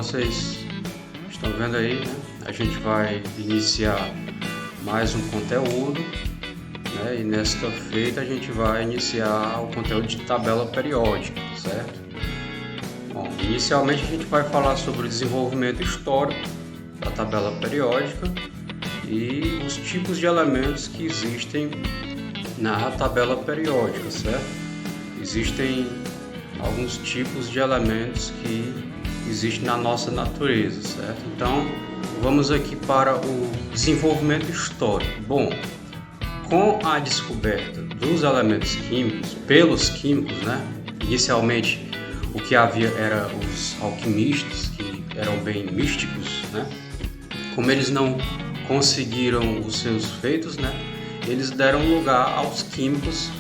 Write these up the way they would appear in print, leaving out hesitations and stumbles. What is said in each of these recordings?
vocês estão vendo aí, né, a gente vai iniciar mais um conteúdo, né, e nesta feita a gente vai iniciar o conteúdo de tabela periódica, certo? Bom, inicialmente a gente vai falar sobre o desenvolvimento histórico da tabela periódica e os tipos de elementos que existem na tabela periódica, certo? Existem alguns tipos de elementos que existem na nossa natureza, certo? Então, vamos aqui para o desenvolvimento histórico. Bom, com a descoberta dos elementos químicos pelos químicos, né? Inicialmente, o que havia era os alquimistas, que eram bem místicos, né? Como eles não conseguiram os seus feitos, né? Eles deram lugar aos químicos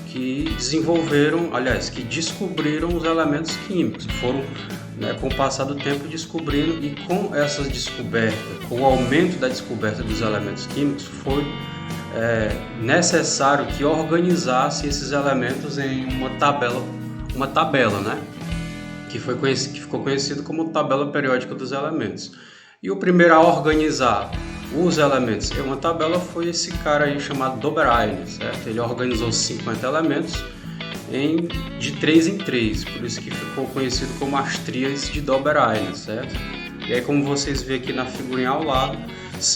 que desenvolveram, aliás, que descobriram os elementos químicos, foram, né, com o passar do tempo descobrindo, e com essas descobertas, com o aumento da descoberta dos elementos químicos, foi necessário que organizasse esses elementos em uma tabela, né, que ficou conhecido como tabela periódica dos elementos. E o primeiro a organizar os elementos em uma tabela foi esse cara aí chamado Dobereiner, certo? Ele organizou 50 elementos de 3 em 3, por isso que ficou conhecido como as tríades de Dobereiner, certo? E aí, como vocês veem aqui na figurinha ao lado,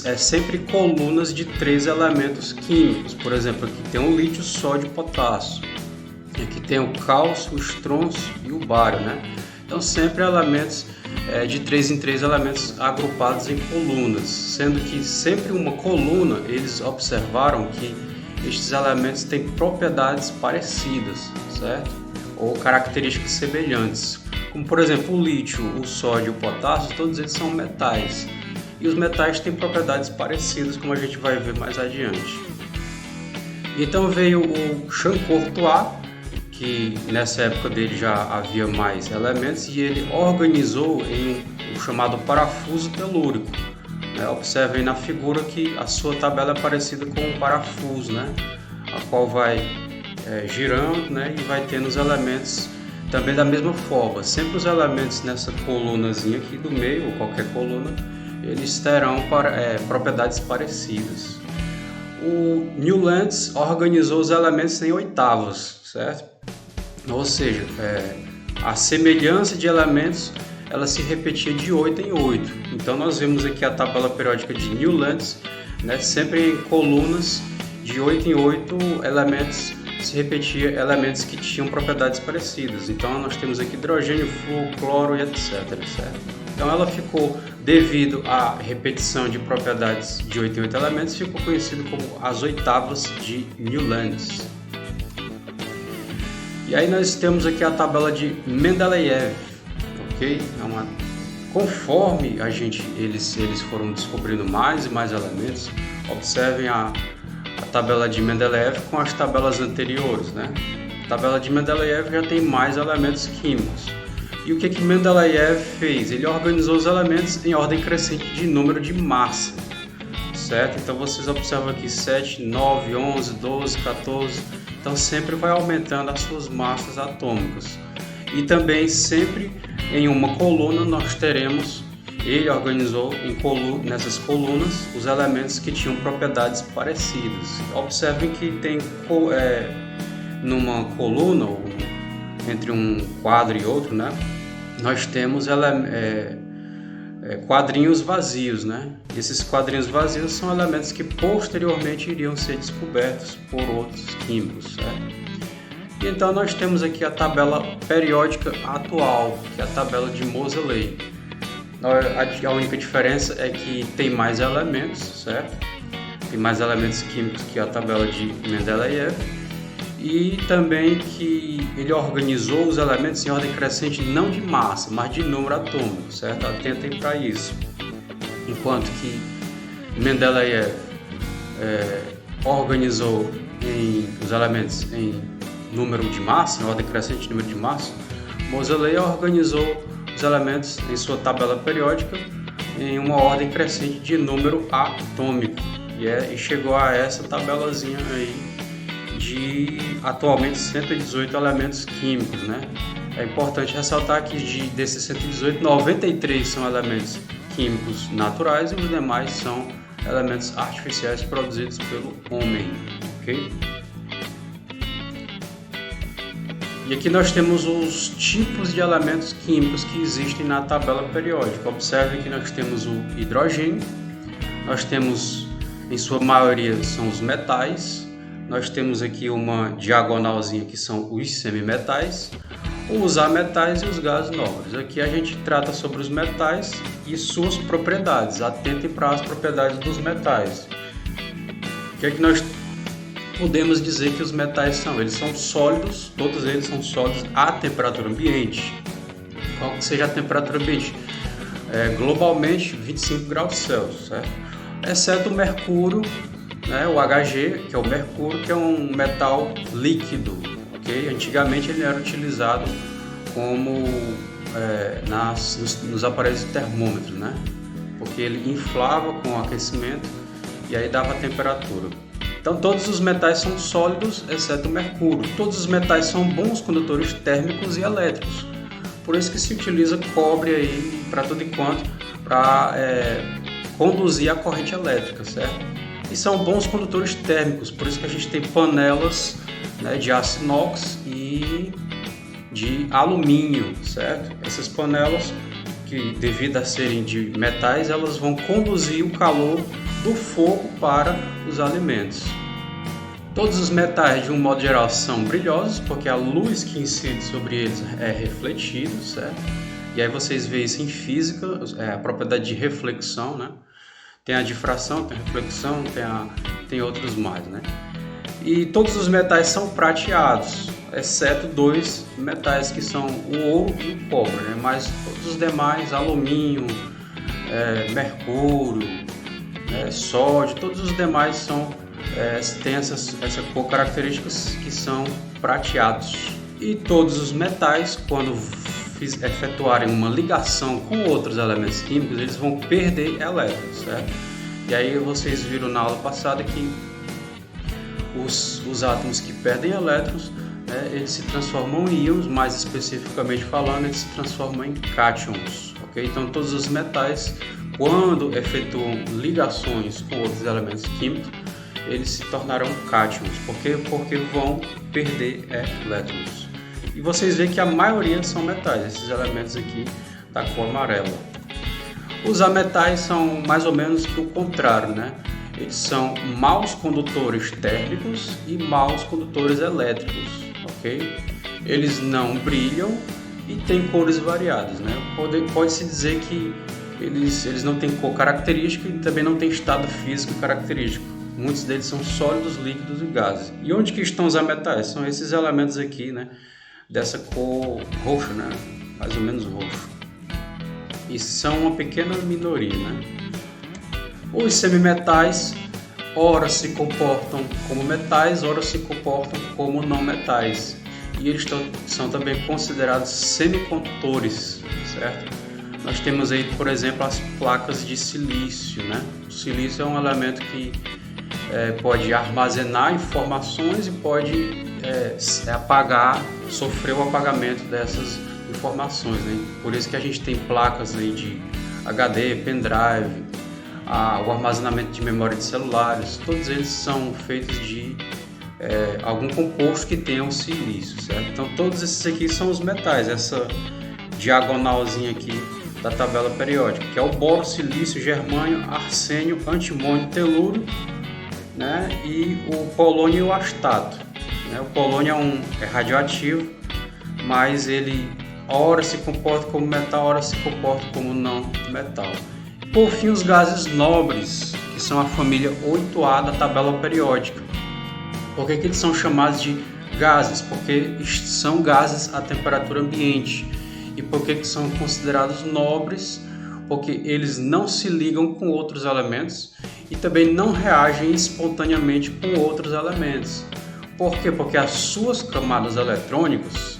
é sempre colunas de 3 elementos químicos. Por exemplo, aqui tem o lítio, sódio e potássio. Aqui tem o cálcio, o estrôncio e o bário, né? Então sempre elementos de 3 em 3 elementos agrupados em colunas, sendo que sempre uma coluna eles observaram que estes elementos têm propriedades parecidas, certo? Ou características semelhantes, como por exemplo o lítio, o sódio e o potássio, todos eles são metais, e os metais têm propriedades parecidas, como a gente vai ver mais adiante. Então veio o Champ-Courtois, que nessa época dele já havia mais elementos, e ele organizou em o chamado parafuso telúrico, né? Observem na figura que a sua tabela é parecida com um parafuso, né? A qual vai girando, né? E vai tendo os elementos também da mesma forma. Sempre os elementos nessa colunazinha aqui do meio, ou qualquer coluna, eles terão propriedades parecidas. O Newlands organizou os elementos em oitavas, certo? Ou seja, a semelhança de elementos ela se repetia de 8 em 8. Então nós vemos aqui a tabela periódica de Newlands, né, sempre em colunas de 8 em 8 elementos, se repetia elementos que tinham propriedades parecidas. Então nós temos aqui hidrogênio, flúor, cloro e etc, certo? Então ela ficou, devido à repetição de propriedades de 8 em 8 elementos, ficou conhecido como as oitavas de Newlands. E aí nós temos aqui a tabela de Mendeleev, ok? Conforme eles foram descobrindo mais e mais elementos, observem a tabela de Mendeleev com as tabelas anteriores, né? A tabela de Mendeleev já tem mais elementos químicos. E o que Mendeleev fez? Ele organizou os elementos em ordem crescente de número de massa, certo? Então vocês observam aqui 7, 9, 11, 12, 14... Então sempre vai aumentando as suas massas atômicas. E também sempre em uma coluna nós teremos, ele organizou nessas colunas os elementos que tinham propriedades parecidas. Observem que tem numa coluna, ou entre um quadro e outro, né, nós temos quadrinhos vazios, né? Esses quadrinhos vazios são elementos que posteriormente iriam ser descobertos por outros químicos, certo? E então nós temos aqui a tabela periódica atual, que é a tabela de Moseley. A única diferença é que tem mais elementos, certo? Tem mais elementos químicos que a tabela de Mendeleev, e também que ele organizou os elementos em ordem crescente não de massa, mas de número atômico, certo? Atentem para isso. Enquanto que Mendeleev organizou os elementos em número de massa, em ordem crescente de número de massa, Moseley organizou os elementos em sua tabela periódica em uma ordem crescente de número atômico, e chegou a essa tabelazinha aí de atualmente 118 elementos químicos, né? É importante ressaltar que desses 118, 93 são elementos químicos naturais e os demais são elementos artificiais produzidos pelo homem, ok? E aqui nós temos os tipos de elementos químicos que existem na tabela periódica. Observe que nós temos o hidrogênio, nós temos, em sua maioria, são os metais, nós temos aqui uma diagonalzinha que são os semimetais, os ametais e os gases nobres. Aqui a gente trata sobre os metais e suas propriedades. Atentem para as propriedades dos metais. O que é que nós podemos dizer que os metais são? Eles são sólidos, todos eles são sólidos à temperatura ambiente. Qual que seja a temperatura ambiente? Globalmente 25 graus Celsius, certo? Exceto o mercúrio, né, o Hg, que é o mercúrio, que é um metal líquido. Okay? Antigamente ele era utilizado como nos aparelhos de termômetro, né? Porque ele inflava com o aquecimento e aí dava a temperatura. Então todos os metais são sólidos, exceto o mercúrio. Todos os metais são bons condutores térmicos e elétricos. Por isso que se utiliza cobre aí para tudo enquanto, para conduzir a corrente elétrica, certo? E são bons condutores térmicos, por isso que a gente tem panelas, né, de aço inox e de alumínio, certo? Essas panelas, que devido a serem de metais, elas vão conduzir o calor do fogo para os alimentos. Todos os metais, de um modo geral, são brilhosos, porque a luz que incide sobre eles é refletida, certo? E aí vocês veem isso em física, a propriedade de reflexão, né? Tem a difração, tem a reflexão, tem outros mais, né? E todos os metais são prateados, exceto dois metais que são o ouro e o cobre, né? Mas todos os demais, alumínio, mercúrio, sódio, todos os demais têm essa cor características que são prateados. E todos os metais, quando efetuarem uma ligação com outros elementos químicos, eles vão perder elétrons, certo? E aí vocês viram na aula passada que os átomos que perdem elétrons, eles se transformam em íons, mais especificamente falando, eles se transformam em cátions, ok? Então todos os metais, quando efetuam ligações com outros elementos químicos, eles se tornarão cátions. Por quê? Porque vão perder elétrons. E vocês veem que a maioria são metais, esses elementos aqui da cor amarela. Os ametais são mais ou menos o contrário, né? Eles são maus condutores térmicos e maus condutores elétricos, ok? Eles não brilham e têm cores variadas, né? Pode-se dizer que eles não têm cor característica e também não têm estado físico característico. Muitos deles são sólidos, líquidos e gases. E onde que estão os ametais? São esses elementos aqui, né? Dessa cor roxa, né? Mais ou menos roxo. E são uma pequena minoria, né? Os semimetais, ora se comportam como metais, ora se comportam como não metais. E eles são também considerados semicondutores, certo? Nós temos aí, por exemplo, as placas de silício, né? O silício é um elemento que pode armazenar informações e pode sofrer o apagamento dessas informações, né? Por isso que a gente tem placas aí de HD, pendrive, o armazenamento de memória de celulares, todos eles são feitos de algum composto que tenha um silício, certo? Então todos esses aqui são os metais, essa diagonalzinha aqui da tabela periódica, que é o boro, silício, germânio, arsênio, antimônio, telúrio, né? E o polônio e o astato, né? O polônio é radioativo, mas ele ora se comporta como metal, ora se comporta como não metal. Por fim, os gases nobres, que são a família 8A da tabela periódica. Por que eles são chamados de gases? Porque são gases à temperatura ambiente. E por que são considerados nobres? Porque eles não se ligam com outros elementos e também não reagem espontaneamente com outros elementos. Por quê? Porque as suas camadas eletrônicas,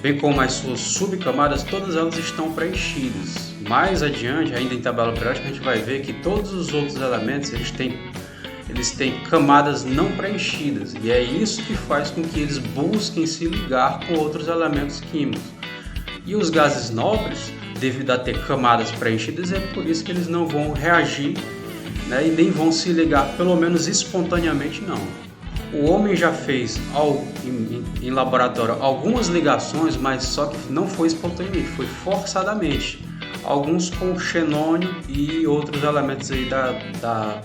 bem como as suas subcamadas, todas elas estão preenchidas. Mais adiante, ainda em tabela periódica, a gente vai ver que todos os outros elementos eles têm camadas não preenchidas, e é isso que faz com que eles busquem se ligar com outros elementos químicos. E os gases nobres, devido a ter camadas preenchidas, é por isso que eles não vão reagir, né, e nem vão se ligar, pelo menos espontaneamente não. O homem já fez em laboratório algumas ligações, mas só que não foi espontaneamente, foi forçadamente. Alguns com xenônio e outros elementos aí da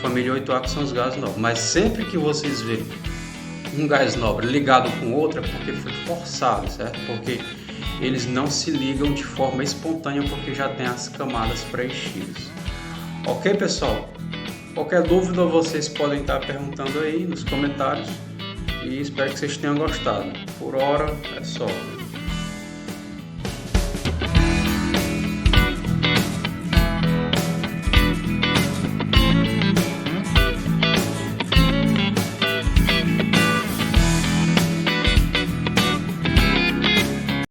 família 8A, que são os gases nobres. Mas sempre que vocês verem um gás nobre ligado com outro, é porque foi forçado, certo? Porque eles não se ligam de forma espontânea, porque já tem as camadas preenchidas. Ok, pessoal? Qualquer dúvida vocês podem estar perguntando aí nos comentários e espero que vocês tenham gostado. Por hora é só.